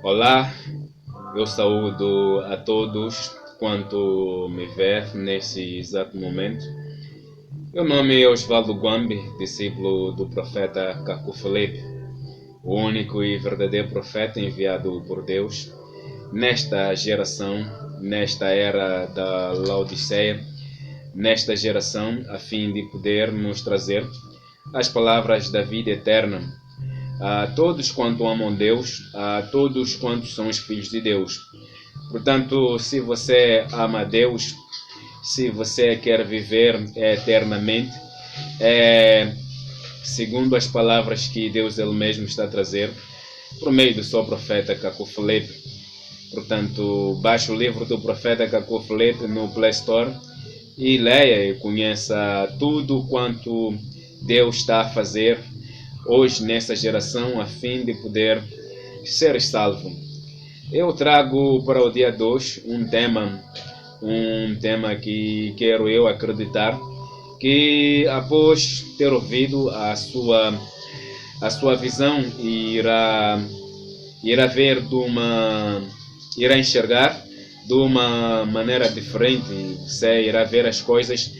Olá, eu saúdo a todos quanto me vê nesse exato momento. Meu nome é Osvaldo Gwambi, discípulo do profeta Caco Filipe, o único e verdadeiro profeta enviado por Deus nesta geração, nesta era da Laodiceia, nesta geração, a fim de poder nos trazer as palavras da vida eterna a todos quanto amam Deus, a todos quantos são os filhos de Deus. Portanto, se você ama Deus, se você quer viver eternamente, segundo as palavras que Deus Ele mesmo está a trazer, por meio do seu profeta Caco Filipe. Portanto, baixe o livro do profeta Caco Filipe no Play Store e leia e conheça tudo quanto Deus está a fazer hoje nessa geração a fim de poder ser salvo. Eu trago para o dia 2 um tema que quero eu acreditar que após ter ouvido a sua visão irá enxergar de uma maneira diferente. Você irá ver as coisas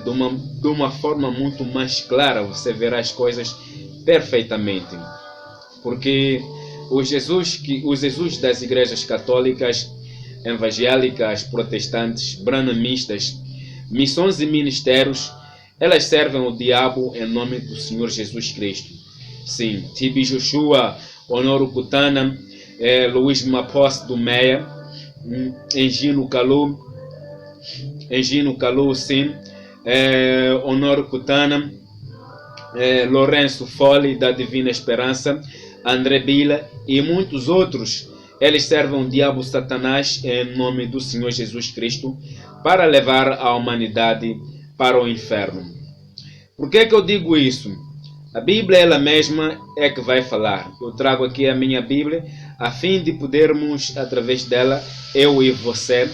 de uma forma muito mais clara. Você verá as coisas perfeitamente, porque o Jesus das igrejas católicas, evangélicas, protestantes, branamistas, missões e ministérios, elas servem o diabo em nome do Senhor Jesus Cristo. Sim, Tibi Joshua, Honoro Kutana, Luís Mapos do Meia, Engino Kalu, sim, Honoro Kutana, Lourenço Fole da Divina Esperança, André Bila e muitos outros. Eles servem o diabo Satanás em nome do Senhor Jesus Cristo para levar a humanidade para o inferno. Por que eu digo isso? A Bíblia ela mesma é que vai falar. Eu trago aqui a minha Bíblia a fim de podermos, através dela, eu e você,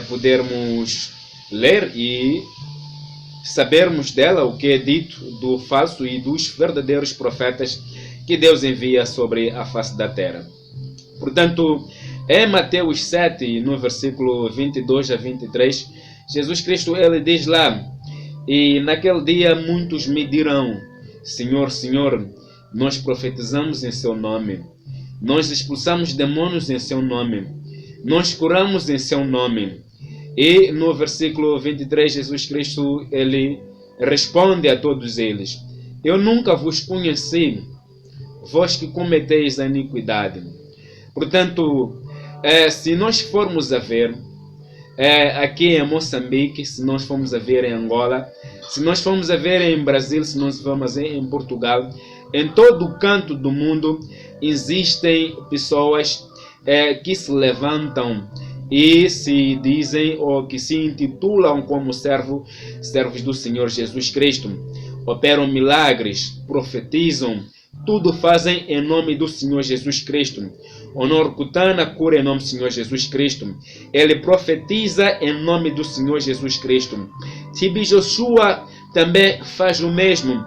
podermos ler e sabermos dela o que é dito do falso e dos verdadeiros profetas que Deus envia sobre a face da terra. Portanto, em Mateus 7, no versículo 22 a 23, Jesus Cristo ele diz lá: "E naquele dia muitos me dirão: Senhor, Senhor, nós profetizamos em seu nome, nós expulsamos demônios em seu nome, nós curamos em seu nome." E no versículo 23, Jesus Cristo ele responde a todos eles: "Eu nunca vos conheci, vós que cometeis a iniquidade." Portanto, se nós formos a ver aqui em Moçambique, se nós formos a ver em Angola, se nós formos a ver em Brasil, se nós formos a ver em Portugal, em todo o canto do mundo existem pessoas que se levantam e se dizem ou que se intitulam como servos do Senhor Jesus Cristo. Operam milagres, profetizam, tudo fazem em nome do Senhor Jesus Cristo. Honor Kutana cura em nome do Senhor Jesus Cristo. Ele profetiza em nome do Senhor Jesus Cristo. Tibi Joshua também faz o mesmo.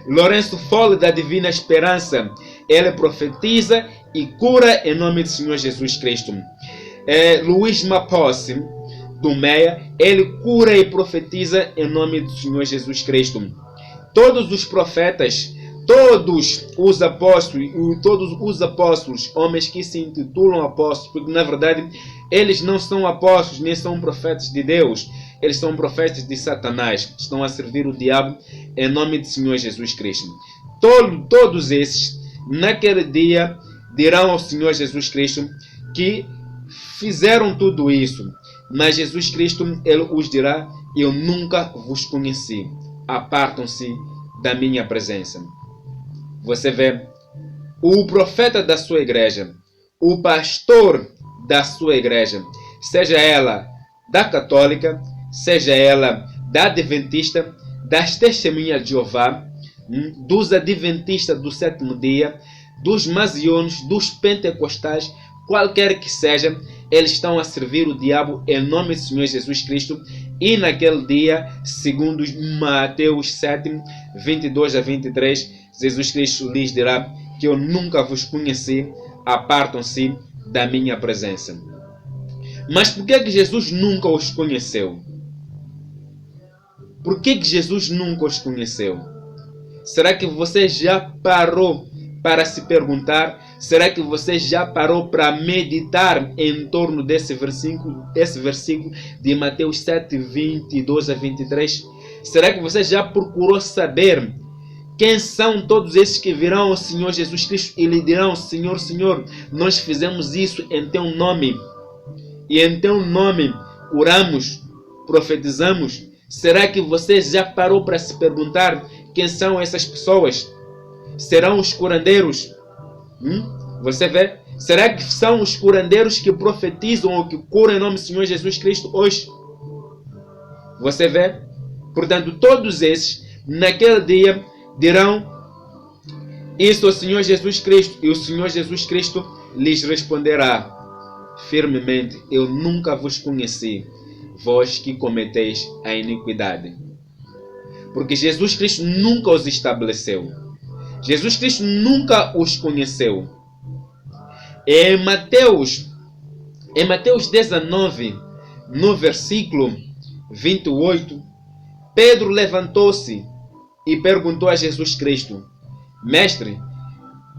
Lourenço Fole da Divina Esperança, ele profetiza e cura em nome do Senhor Jesus Cristo. Luís Mapos do Meia, ele cura e profetiza em nome do Senhor Jesus Cristo. Todos os profetas, todos os apóstolos, homens que se intitulam apóstolos, porque na verdade eles não são apóstolos nem são profetas de Deus, eles são profetas de Satanás, estão a servir o diabo em nome do Senhor Jesus Cristo. Todos esses, naquele dia, dirão ao Senhor Jesus Cristo que fizeram tudo isso, mas Jesus Cristo ele os dirá: "Eu nunca vos conheci, apartam-se da minha presença." Você vê, o profeta da sua igreja, o pastor da sua igreja, seja ela da católica, seja ela da adventista, das testemunhas de Jeová, dos adventistas do sétimo dia, dos masiones, dos pentecostais, qualquer que seja, eles estão a servir o diabo em nome do Senhor Jesus Cristo. E naquele dia, segundo Mateus 7, 22 a 23, Jesus Cristo lhes dirá que eu nunca vos conheci, apartam-se da minha presença. Mas por que Jesus nunca os conheceu? Por que Jesus nunca os conheceu? Será que você já parou para se perguntar? Será que você já parou para meditar em torno desse versículo de Mateus 7, 22 a 23? Será que você já procurou saber quem são todos esses que virão ao Senhor Jesus Cristo e lhe dirão: Senhor, Senhor, nós fizemos isso em teu nome, e em teu nome curamos, profetizamos? Será que você já parou para se perguntar quem são essas pessoas? Serão os curandeiros? Você vê? Será que são os curandeiros que profetizam ou que curam em nome do Senhor Jesus Cristo hoje? Você vê? Portanto, todos esses, naquele dia, dirão isso ao Senhor Jesus Cristo, e o Senhor Jesus Cristo lhes responderá firmemente: eu nunca vos conheci, vós que cometeis a iniquidade. Porque Jesus Cristo nunca os estabeleceu. Jesus Cristo nunca os conheceu. Em Mateus 19, no versículo 28, Pedro levantou-se e perguntou a Jesus Cristo: Mestre,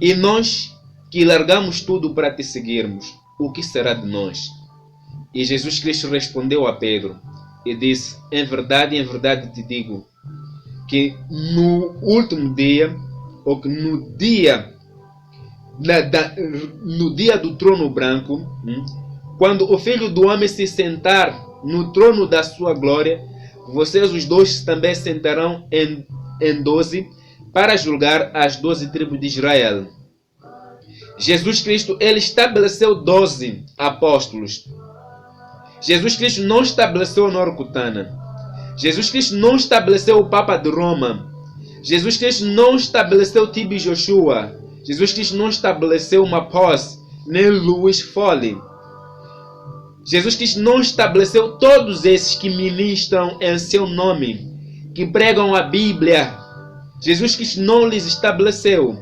e nós que largamos tudo para te seguirmos, o que será de nós? E Jesus Cristo respondeu a Pedro e disse: em verdade te digo, que no último dia, ou que no dia do trono branco, quando o Filho do Homem se sentar no trono da sua glória, vocês os dois também sentarão em 12 para julgar as 12 tribos de Israel. Jesus Cristo, ele estabeleceu 12 apóstolos. Jesus Cristo não estabeleceu Norcutana. Jesus Cristo não estabeleceu o Papa de Roma. Jesus Cristo não estabeleceu Tibi Joshua. Jesus Cristo não estabeleceu Mapos, nem Luiz Foley. Jesus Cristo não estabeleceu todos esses que ministram em seu nome, que pregam a Bíblia. Jesus Cristo não lhes estabeleceu.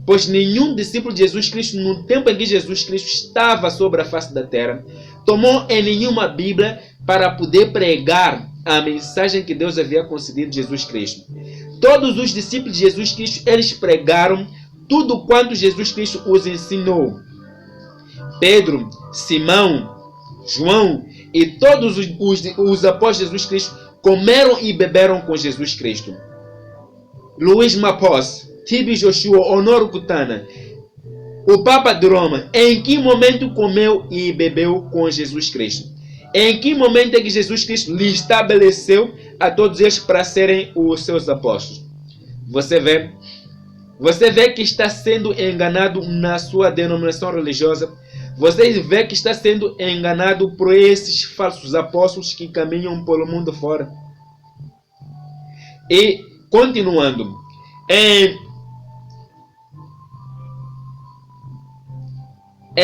Pois nenhum discípulo de Jesus Cristo, no tempo em que Jesus Cristo estava sobre a face da terra, tomou em nenhuma Bíblia para poder pregar a mensagem que Deus havia concedido a Jesus Cristo. Todos os discípulos de Jesus Cristo, eles pregaram tudo quanto Jesus Cristo os ensinou. Pedro, Simão, João e todos os apóstolos de Jesus Cristo comeram e beberam com Jesus Cristo. Luiz Mapos, Tibi Joshua, Honor Kutana, o Papa de Roma, em que momento comeu e bebeu com Jesus Cristo? Em que momento é que Jesus Cristo lhe estabeleceu a todos eles para serem os seus apóstolos? Você vê que está sendo enganado na sua denominação religiosa. Você vê que está sendo enganado por esses falsos apóstolos que caminham pelo mundo fora. E, continuando, em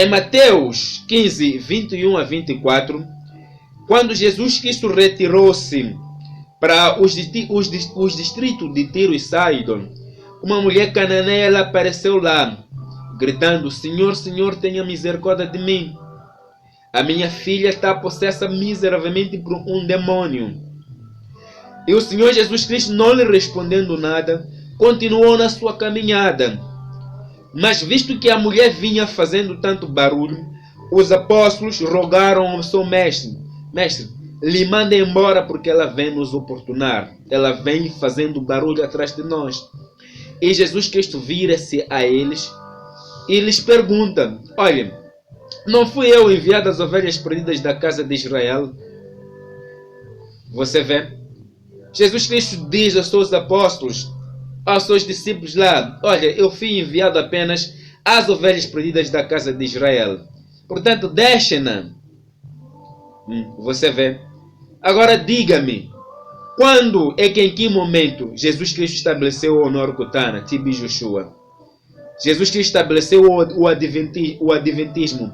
Mateus 15, 21 a 24, quando Jesus Cristo retirou-se para os distritos de Tiro e Sidon, uma mulher cananeia ela apareceu lá, gritando: Senhor, Senhor, tenha misericórdia de mim. A minha filha está possessa miseravelmente por um demônio. E o Senhor Jesus Cristo, não lhe respondendo nada, continuou na sua caminhada. Mas visto que a mulher vinha fazendo tanto barulho, os apóstolos rogaram ao seu mestre: Mestre, lhe manda embora, porque ela vem nos oportunar. Ela vem fazendo barulho atrás de nós. E Jesus Cristo vira-se a eles e lhes pergunta: olha, não fui eu enviado às ovelhas perdidas da casa de Israel? Você vê? Jesus Cristo diz aos seus apóstolos, aos seus discípulos lá: olha, eu fui enviado apenas às ovelhas perdidas da casa de Israel. Portanto, deixem-na. Você vê? Agora diga-me, quando é que, em que momento Jesus Cristo estabeleceu o Honor Kutana, Tibi Joshua? Jesus Cristo estabeleceu o Adventismo.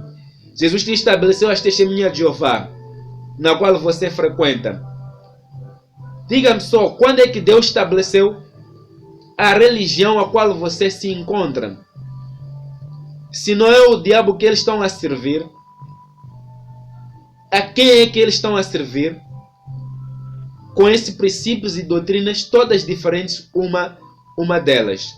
Jesus Cristo estabeleceu as testemunhas de Jeová, na qual você frequenta. Diga-me só, quando é que Deus estabeleceu a religião a qual você se encontra? Se não é o diabo que eles estão a servir, a quem é que eles estão a servir? Com esses princípios e doutrinas todas diferentes uma delas.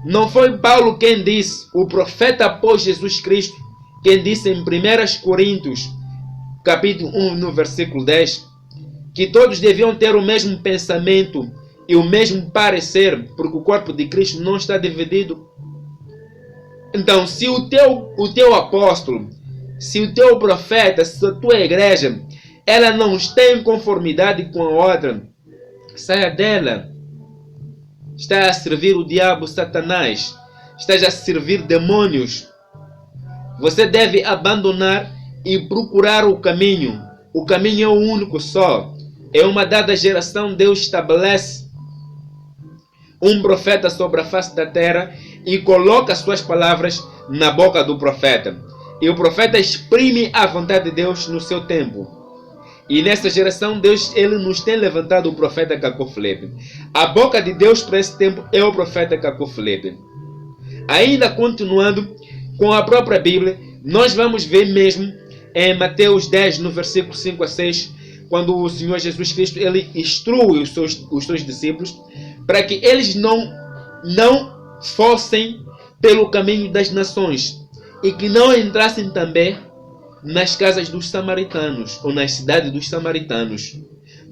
Não foi Paulo quem disse, o profeta após Jesus Cristo, quem disse em 1 Coríntios, capítulo 1, no versículo 10, que todos deviam ter o mesmo pensamento e o mesmo parecer, porque o corpo de Cristo não está dividido. Então, se o teu apóstolo, se o teu profeta, se a tua igreja, ela não está em conformidade com a outra, saia dela. Está a servir o diabo, Satanás. Está a servir demônios. Você deve abandonar e procurar o caminho. O caminho é o único só. É uma dada geração, Deus estabelece um profeta sobre a face da terra e coloca suas palavras na boca do profeta. E o profeta exprime a vontade de Deus no seu tempo. E nessa geração, Deus ele nos tem levantado o profeta Cacó Filipe. A boca de Deus para esse tempo é o profeta Cacó Filipe. Ainda continuando com a própria Bíblia, nós vamos ver mesmo em Mateus 10, no versículo 5 a 6, quando o Senhor Jesus Cristo ele instrui os seus discípulos para que eles não fossem pelo caminho das nações e que não entrassem também nas casas dos samaritanos ou nas cidades dos samaritanos,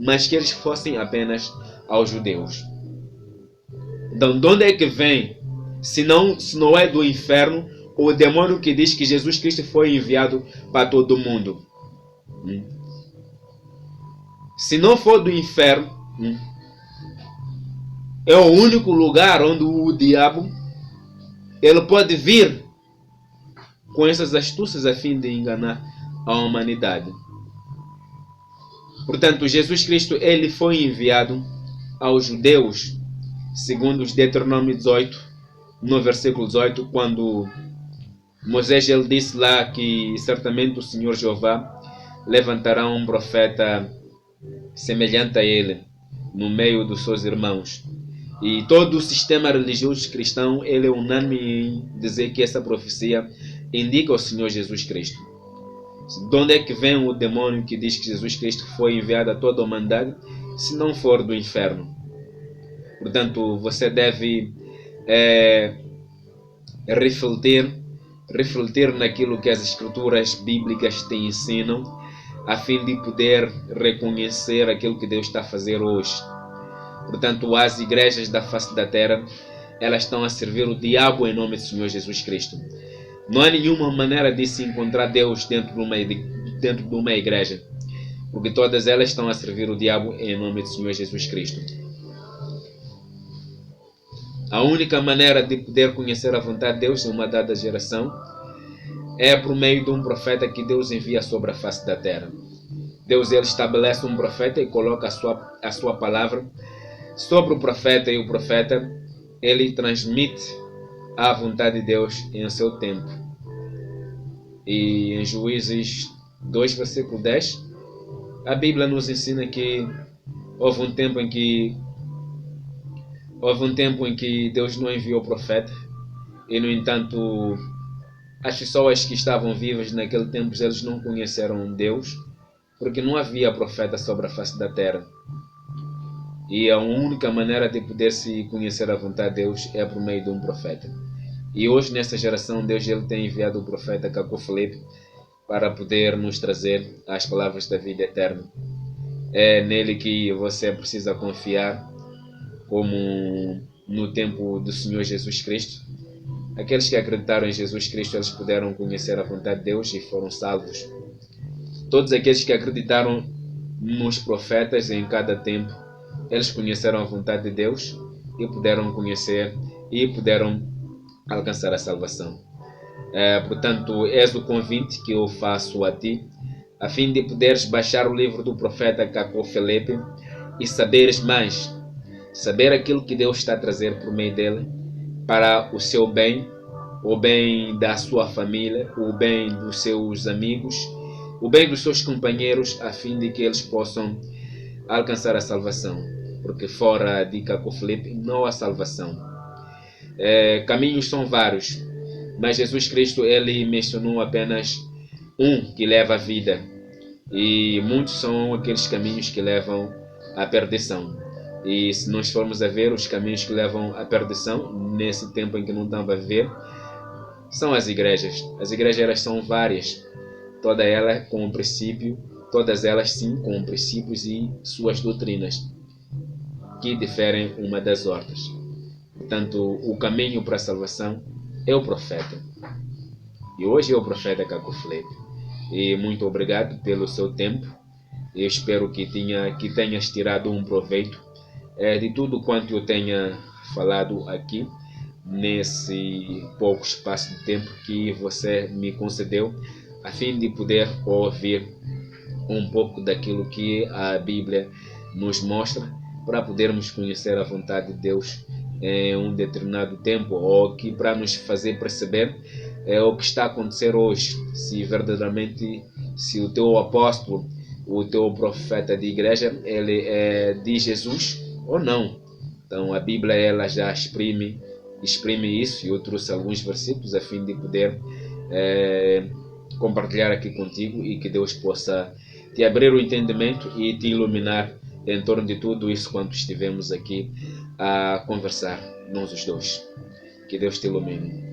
mas que eles fossem apenas aos judeus. Então, de onde é que vem, se não é do inferno, o demônio que diz que Jesus Cristo foi enviado para todo mundo? Se não for do inferno, é o único lugar onde o diabo ele pode vir com essas astúcias a fim de enganar a humanidade. Portanto, Jesus Cristo ele foi enviado aos judeus, segundo os Deuteronômio 18, no versículo 18, quando Moisés ele disse lá que certamente o Senhor Jeová levantará um profeta semelhante a ele no meio dos seus irmãos. E todo o sistema religioso cristão ele é unânime em dizer que essa profecia indica o Senhor Jesus Cristo. De onde é que vem o demônio que diz que Jesus Cristo foi enviado a toda a humanidade, se não for do inferno? Portanto, você deve refletir naquilo que as escrituras bíblicas te ensinam, a fim de poder reconhecer aquilo que Deus está a fazer hoje. Portanto, as igrejas da face da terra, elas estão a servir o diabo em nome do Senhor Jesus Cristo. Não há nenhuma maneira de se encontrar Deus dentro de uma igreja, porque todas elas estão a servir o diabo em nome do Senhor Jesus Cristo. A única maneira de poder conhecer a vontade de Deus em uma dada geração é por meio de um profeta que Deus envia sobre a face da terra. Deus ele estabelece um profeta e coloca a sua palavra sobre o profeta, e o profeta ele transmite a vontade de Deus em seu tempo. E em Juízes 2, versículo 10, a Bíblia nos ensina que houve um tempo em que Deus não enviou o profeta, e no entanto as pessoas que estavam vivas naquele tempo eles não conheceram Deus, porque não havia profeta sobre a face da terra. E a única maneira de poder se conhecer a vontade de Deus é por meio de um profeta. E hoje, nessa geração, Deus ele tem enviado o profeta Cacó Filipe para poder nos trazer as palavras da vida eterna. É nele que você precisa confiar, como no tempo do Senhor Jesus Cristo. Aqueles que acreditaram em Jesus Cristo, eles puderam conhecer a vontade de Deus e foram salvos. Todos aqueles que acreditaram nos profetas em cada tempo, eles conheceram a vontade de Deus e puderam conhecer e puderam alcançar a salvação. Portanto, és o convite que eu faço a ti, a fim de poderes baixar o livro do profeta Cacó Filipe e saberes mais, saber aquilo que Deus está a trazer por meio dele para o seu bem, o bem da sua família, o bem dos seus amigos, o bem dos seus companheiros, a fim de que eles possam alcançar a salvação, porque fora de Cacó Filipe não há salvação. Caminhos são vários, Mas Jesus Cristo, ele mencionou apenas um que leva a vida, e muitos são aqueles caminhos que levam à perdição. E se nós formos a ver os caminhos que levam à perdição, nesse tempo em que não estamos a viver, são as igrejas. As igrejas, elas são várias, todas elas com um princípio, todas elas sim com princípios e suas doutrinas que diferem uma das outras. Portanto, o caminho para a salvação é o profeta. E hoje é o profeta Caco Filipe. E muito obrigado pelo seu tempo. Eu espero que tenhas tirado um proveito de tudo quanto eu tenha falado aqui, nesse pouco espaço de tempo que você me concedeu, a fim de poder ouvir um pouco daquilo que a Bíblia nos mostra, para podermos conhecer a vontade de Deus em um determinado tempo, ou que para nos fazer perceber o que está a acontecer hoje, se verdadeiramente, se o teu apóstolo, o teu profeta de igreja, ele é de Jesus ou não. Então a Bíblia, ela já exprime isso, e eu trouxe alguns versículos a fim de poder compartilhar aqui contigo, e que Deus possa te abrir o entendimento e te iluminar em torno de tudo isso quando estivemos aqui a conversar, nós os dois. Que Deus te ilumine.